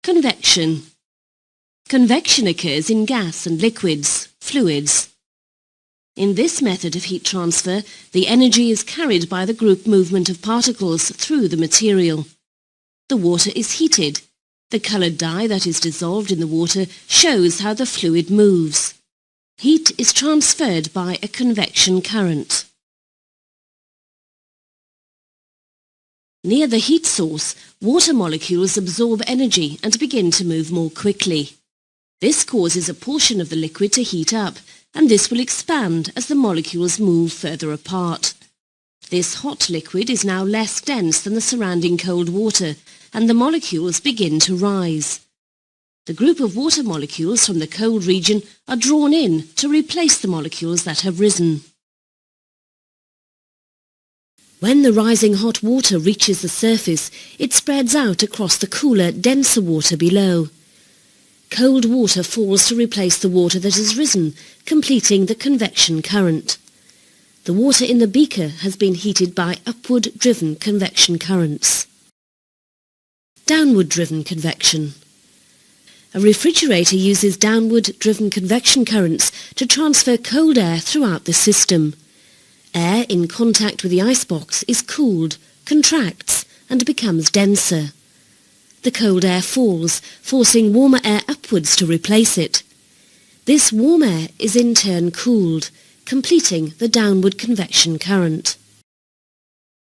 Convection. Convection occurs in gas and liquids, fluids. In this method of heat transfer, the energy is carried by the group movement of particles through the material. The water is heated. The coloured dye that is dissolved in the water shows how the fluid moves. Heat is transferred by a convection current. Near the heat source, water molecules absorb energy and begin to move more quickly. This causes a portion of the liquid to heat up, and this will expand as the molecules move further apart. This hot liquid is now less dense than the surrounding cold water, and the molecules begin to rise. The group of water molecules from the cold region are drawn in to replace the molecules that have risen. When the rising hot water reaches the surface, it spreads out across the cooler, denser water below. Cold water falls to replace the water that has risen, completing the convection current. The water in the beaker has been heated by upward-driven convection currents. Downward-driven convection. A refrigerator uses downward-driven convection currents to transfer cold air throughout the system. Air in contact with the icebox is cooled, contracts, and becomes denser. The cold air falls, forcing warmer air upwards to replace it. This warm air is in turn cooled, completing the downward convection current.